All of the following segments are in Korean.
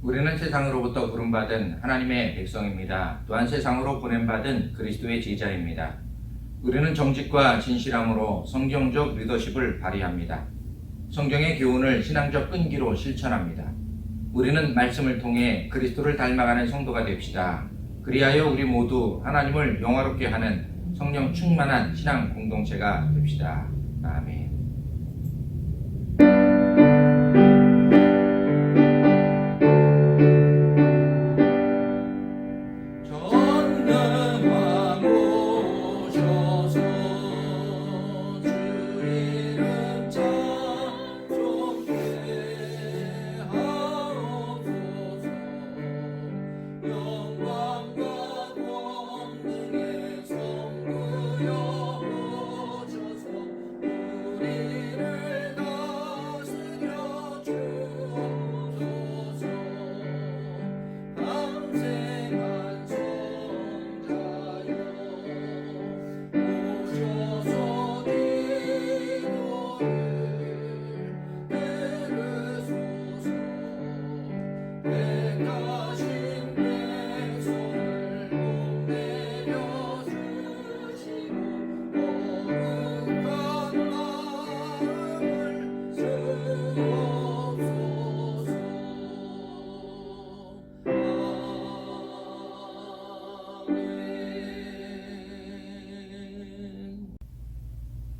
우리는 세상으로부터 부름받은 하나님의 백성입니다. 또한 세상으로 보냄받은 그리스도의 제자입니다. 우리는 정직과 진실함으로 성경적 리더십을 발휘합니다. 성경의 교훈을 신앙적 끈기로 실천합니다. 우리는 말씀을 통해 그리스도를 닮아가는 성도가 됩시다. 그리하여 우리 모두 하나님을 영화롭게 하는 성령 충만한 신앙 공동체가 됩시다. 아멘.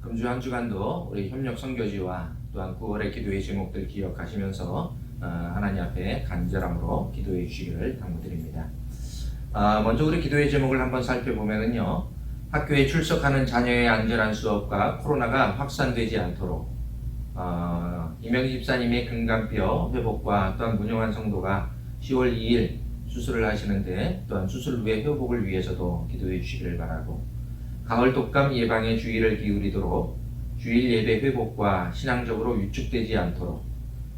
금주 한 주간도 우리 협력 선교지와 또한 9월의 기도의 제목들 기억하시면서 하나님 앞에 간절함으로 기도해 주시기를 당부드립니다. 먼저 우리 기도의 제목을 한번 살펴보면요, 학교에 출석하는 자녀의 안전한 수업과 코로나가 확산되지 않도록 이명희 집사님의 근간뼈 회복과 또한 문영환 성도가 10월 2일 수술을 하시는데 또한 수술 후의 회복을 위해서도 기도해 주시기를 바라고, 가을 독감 예방에 주의를 기울이도록 주일 예배 회복과 신앙적으로 위축되지 않도록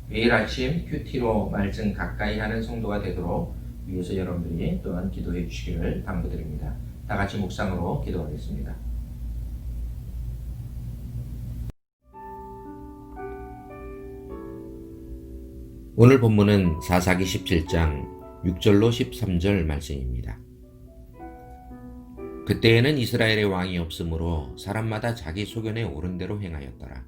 매일 아침 큐티로 말씀 가까이 하는 성도가 되도록 위해서 여러분들이 또한 기도해 주시기를 당부드립니다. 다 같이 묵상으로 기도하겠습니다. 오늘 본문은 사사기 17장 6절로 13절 말씀입니다. 그때에는 이스라엘의 왕이 없으므로 사람마다 자기 소견에 옳은 대로 행하였더라.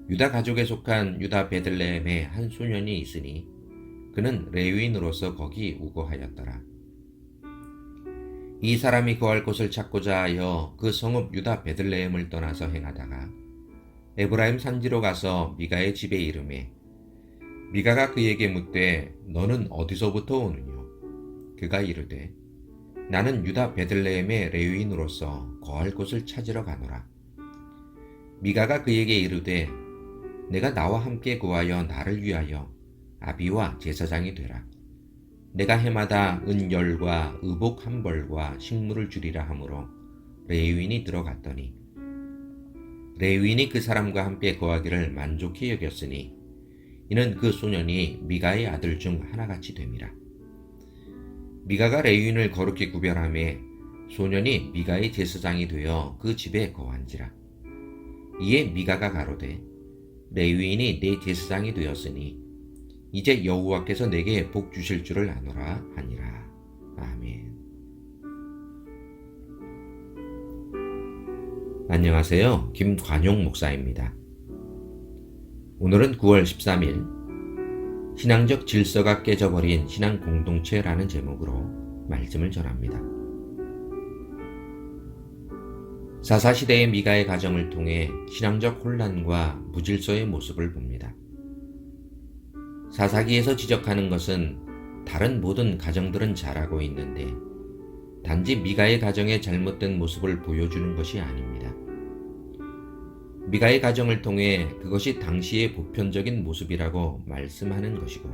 유다 가족에 속한 유다 베들레헴에 한 소년이 있으니 그는 레위인으로서 거기 우거하였더라. 이 사람이 거할 곳을 찾고자 하여 그 성읍 유다 베들레헴을 떠나서 행하다가 에브라임 산지로 가서 미가의 집에 이르매, 미가가 그에게 묻되 너는 어디서부터 오느냐? 그가 이르되 나는 유다 베들레헴의 레위인으로서 거할 곳을 찾으러 가노라. 미가가 그에게 이르되 내가 나와 함께 구하여 나를 위하여 아비와 제사장이 되라. 내가 해마다 은열과 의복 한 벌과 식물을 주리라 하므로 레위인이 들어갔더니 레위인이 그 사람과 함께 거하기를 만족히 여겼으니 이는 그 소년이 미가의 아들 중 하나같이 됨이라. 미가가 레위인을 거룩히 구별하매 소년이 미가의 제사장이 되어 그 집에 거한지라. 이에 미가가 가로되 레위인이 내 제사장이 되었으니 이제 여호와께서 내게 복 주실 줄을 아노라 하니라. 아멘. 안녕하세요. 김관용 목사입니다. 오늘은 9월 13일 신앙적 질서가 깨져버린 신앙 공동체라는 제목으로 말씀을 전합니다. 사사시대의 미가의 가정을 통해 신앙적 혼란과 무질서의 모습을 봅니다. 사사기에서 지적하는 것은 다른 모든 가정들은 잘하고 있는데 단지 미가의 가정의 잘못된 모습을 보여주는 것이 아닙니다. 미가의 가정을 통해 그것이 당시의 보편적인 모습이라고 말씀하는 것이고,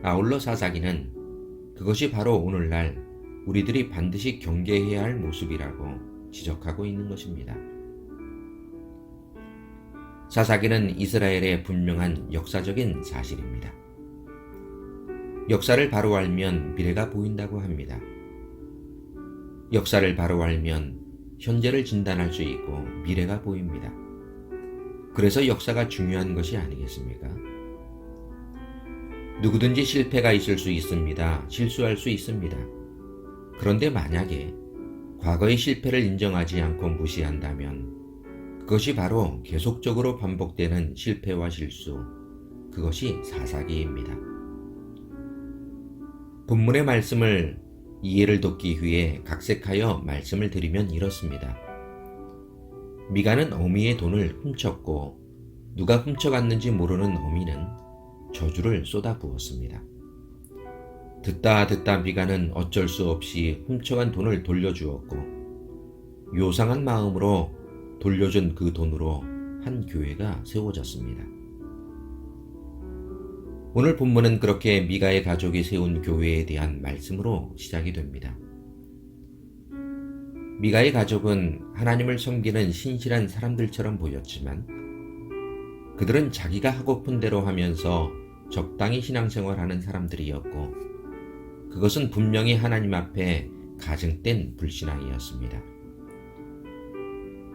아울러 사사기는 그것이 바로 오늘날 우리들이 반드시 경계해야 할 모습이라고 지적하고 있는 것입니다. 사사기는 이스라엘의 분명한 역사적인 사실입니다. 역사를 바로 알면 미래가 보인다고 합니다. 역사를 바로 알면 현재를 진단할 수 있고 미래가 보입니다. 그래서 역사가 중요한 것이 아니겠습니까? 누구든지 실패가 있을 수 있습니다. 실수할 수 있습니다. 그런데 만약에 과거의 실패를 인정하지 않고 무시한다면 그것이 바로 계속적으로 반복되는 실패와 실수, 그것이 사사기입니다. 본문의 말씀을 이해를 돕기 위해 각색하여 말씀을 드리면 이렇습니다. 미가는 어미의 돈을 훔쳤고 누가 훔쳐갔는지 모르는 어미는 저주를 쏟아부었습니다. 듣다 미가는 어쩔 수 없이 훔쳐간 돈을 돌려주었고 요상한 마음으로 돌려준 그 돈으로 한 교회가 세워졌습니다. 오늘 본문은 그렇게 미가의 가족이 세운 교회에 대한 말씀으로 시작이 됩니다. 미가의 가족은 하나님을 섬기는 신실한 사람들처럼 보였지만 그들은 자기가 하고픈 대로 하면서 적당히 신앙생활하는 사람들이었고 그것은 분명히 하나님 앞에 가증된 불신앙이었습니다.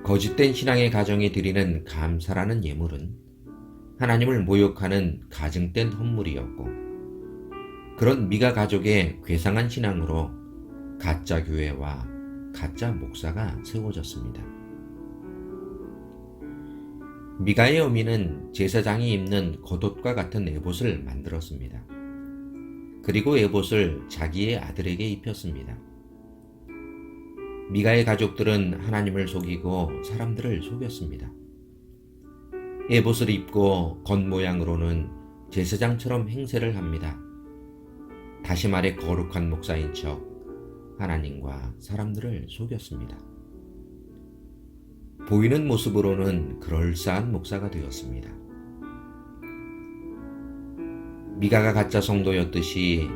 거짓된 신앙의 가정이 드리는 감사라는 예물은 하나님을 모욕하는 가증된 헌물이었고 그런 미가 가족의 괴상한 신앙으로 가짜 교회와 가짜 목사가 세워졌습니다. 미가의 어미는 제사장이 입는 겉옷과 같은 에봇을 만들었습니다. 그리고 에봇을 자기의 아들에게 입혔습니다. 미가의 가족들은 하나님을 속이고 사람들을 속였습니다. 에봇을 입고 겉모양으로는 제사장처럼 행세를 합니다. 다시 말해 거룩한 목사인 척 하나님과 사람들을 속였습니다. 보이는 모습으로는 그럴싸한 목사가 되었습니다. 미가가 가짜 성도였듯이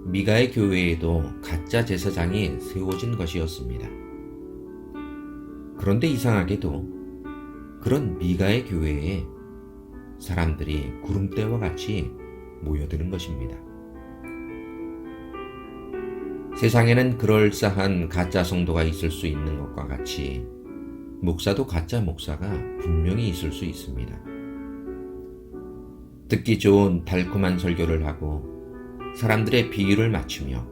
미가의 교회에도 가짜 제사장이 세워진 것이었습니다. 그런데 이상하게도 그런 미가의 교회에 사람들이 구름대와 같이 모여드는 것입니다. 세상에는 그럴싸한 가짜 성도가 있을 수 있는 것과 같이 목사도 가짜 목사가 분명히 있을 수 있습니다. 듣기 좋은 달콤한 설교를 하고 사람들의 비유를 맞추며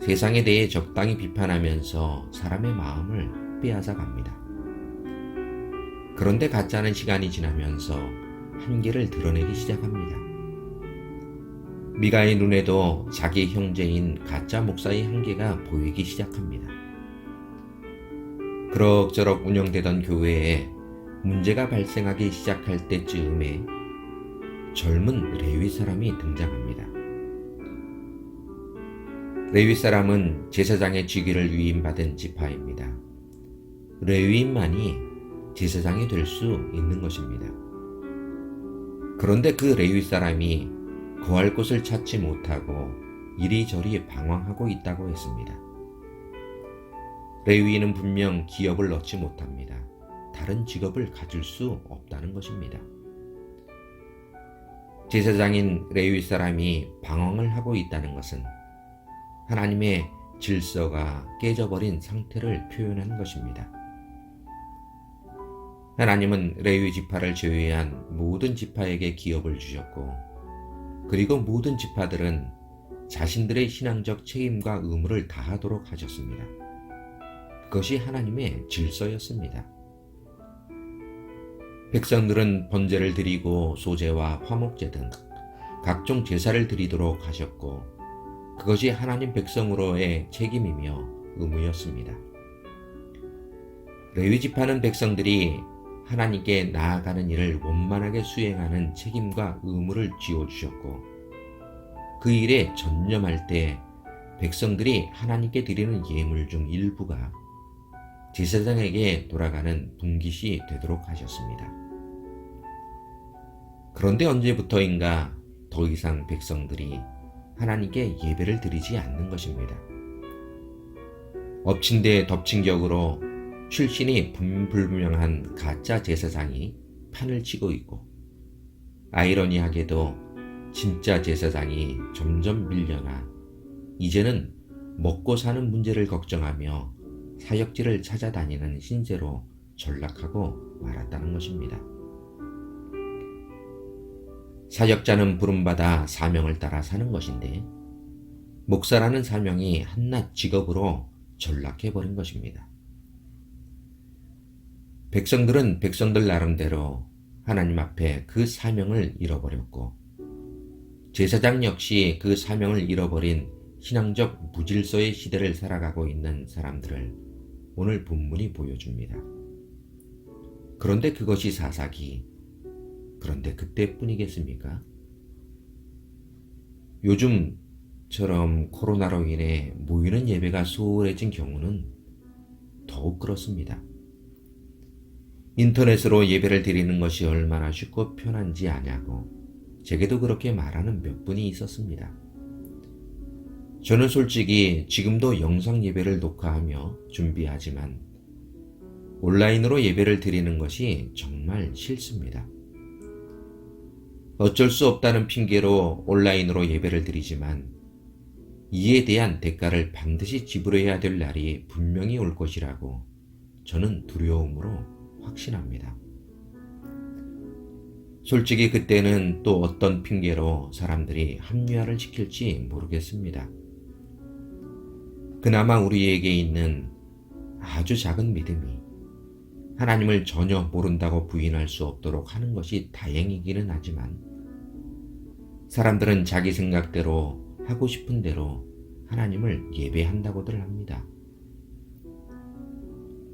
세상에 대해 적당히 비판하면서 사람의 마음을 빼앗아 갑니다. 그런데 가짜는 시간이 지나면서 한계를 드러내기 시작합니다. 미가의 눈에도 자기 형제인 가짜 목사의 한계가 보이기 시작합니다. 그럭저럭 운영되던 교회에 문제가 발생하기 시작할 때쯤에 젊은 레위 사람이 등장합니다. 레위 사람은 제사장의 직위를 위임받은 지파입니다. 레위인만이 제사장이 될 수 있는 것입니다. 그런데 그 레위 사람이 거할 곳을 찾지 못하고 이리저리 방황하고 있다고 했습니다. 레위인은 분명 기업을 얻지 못합니다. 다른 직업을 가질 수 없다는 것입니다. 제사장인 레위 사람이 방황을 하고 있다는 것은 하나님의 질서가 깨져버린 상태를 표현하는 것입니다. 하나님은 레위 지파를 제외한 모든 지파에게 기업을 주셨고 그리고 모든 지파들은 자신들의 신앙적 책임과 의무를 다하도록 하셨습니다. 그것이 하나님의 질서였습니다. 백성들은 번제를 드리고 소제와 화목제 등 각종 제사를 드리도록 하셨고 그것이 하나님 백성으로의 책임이며 의무였습니다. 레위 지파는 백성들이 하나님께 나아가는 일을 원만하게 수행하는 책임과 의무를 쥐어주셨고 그 일에 전념할 때 백성들이 하나님께 드리는 예물 중 일부가 제사장에게 돌아가는 분깃이 되도록 하셨습니다. 그런데 언제부터인가 더 이상 백성들이 하나님께 예배를 드리지 않는 것입니다. 엎친 데 덮친 격으로 출신이 불분명한 가짜 제사장이 판을 치고 있고 아이러니하게도 진짜 제사장이 점점 밀려나 이제는 먹고 사는 문제를 걱정하며 사역지를 찾아다니는 신세로 전락하고 말았다는 것입니다. 사역자는 부름받아 사명을 따라 사는 것인데 목사라는 사명이 한낱 직업으로 전락해버린 것입니다. 백성들은 백성들 나름대로 하나님 앞에 그 사명을 잃어버렸고 제사장 역시 그 사명을 잃어버린 신앙적 무질서의 시대를 살아가고 있는 사람들을 오늘 본문이 보여줍니다. 그런데 그것이 사사기, 그런데 그때뿐이겠습니까? 요즘처럼 코로나로 인해 모이는 예배가 소홀해진 경우는 더욱 그렇습니다. 인터넷으로 예배를 드리는 것이 얼마나 쉽고 편한지 아냐고 제게도 그렇게 말하는 몇 분이 있었습니다. 저는 솔직히 지금도 영상 예배를 녹화하며 준비하지만 온라인으로 예배를 드리는 것이 정말 싫습니다. 어쩔 수 없다는 핑계로 온라인으로 예배를 드리지만 이에 대한 대가를 반드시 지불해야 될 날이 분명히 올 것이라고 저는 두려움으로 확신합니다. 솔직히 그때는 또 어떤 핑계로 사람들이 합리화를 시킬지 모르겠습니다. 그나마 우리에게 있는 아주 작은 믿음이 하나님을 전혀 모른다고 부인할 수 없도록 하는 것이 다행이기는 하지만 사람들은 자기 생각대로 하고 싶은 대로 하나님을 예배한다고들 합니다.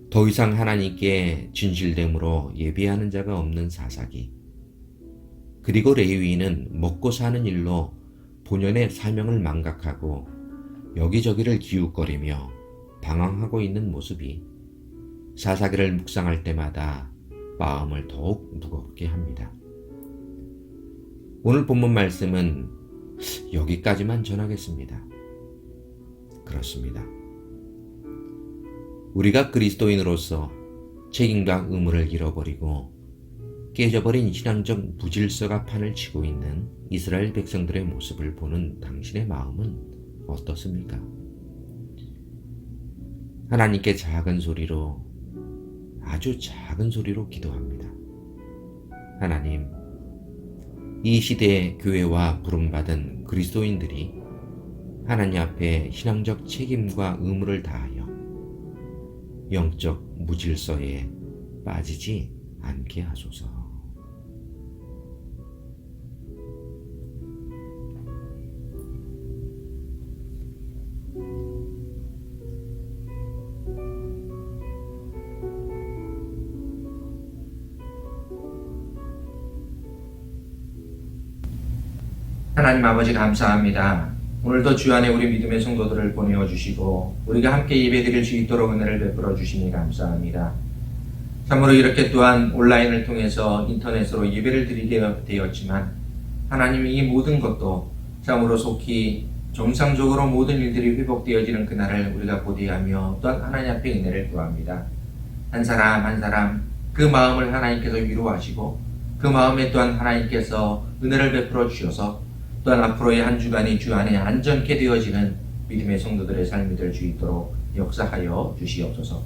더 이상 하나님께 진실됨으로 예배하는 자가 없는 사사기, 그리고 레위인은 먹고 사는 일로 본연의 사명을 망각하고 여기저기를 기웃거리며 방황하고 있는 모습이 사사기를 묵상할 때마다 마음을 더욱 무겁게 합니다. 오늘 본문 말씀은 여기까지만 전하겠습니다. 그렇습니다. 우리가 그리스도인으로서 책임과 의무를 잃어버리고 깨져버린 신앙적 무질서가 판을 치고 있는 이스라엘 백성들의 모습을 보는 당신의 마음은 어떻습니까? 하나님께 작은 소리로, 아주 작은 소리로 기도합니다. 하나님, 이 시대의 교회와 부름받은 그리스도인들이 하나님 앞에 신앙적 책임과 의무를 다하여 영적 무질서에 빠지지 않게 하소서. 하나님 아버지 감사합니다. 오늘도 주 안에 우리 믿음의 성도들을 보내어 주시고 우리가 함께 예배드릴 수 있도록 은혜를 베풀어 주시니 감사합니다. 참으로 이렇게 또한 온라인을 통해서 인터넷으로 예배를 드리게 되었지만 하나님, 이 모든 것도 참으로 속히 정상적으로 모든 일들이 회복되어지는 그날을 우리가 고대하며 또한 하나님 앞에 은혜를 구합니다. 한 사람 한 사람 그 마음을 하나님께서 위로하시고 그 마음에 또한 하나님께서 은혜를 베풀어 주셔서 또한 앞으로의 한 주간이 주 안에 안전케 되어지는 믿음의 성도들의 삶이 될 수 있도록 역사하여 주시옵소서.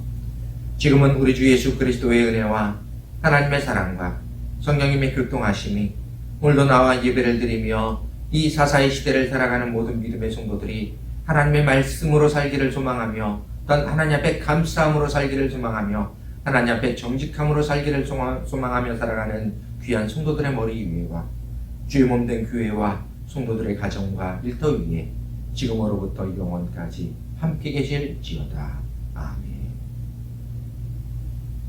지금은 우리 주 예수 그리스도의 은혜와 하나님의 사랑과 성령님의 교통하심이 오늘도 나와 예배를 드리며 이 사사의 시대를 살아가는 모든 믿음의 성도들이 하나님의 말씀으로 살기를 소망하며 또한 하나님 앞에 감사함으로 살기를 소망하며 하나님 앞에 정직함으로 살기를 소망하며 살아가는 귀한 성도들의 머리 위에와 주의 몸된 교회와 성도들의 가정과 일터 위에 지금으로부터 영원까지 함께 계실지어다. 아멘.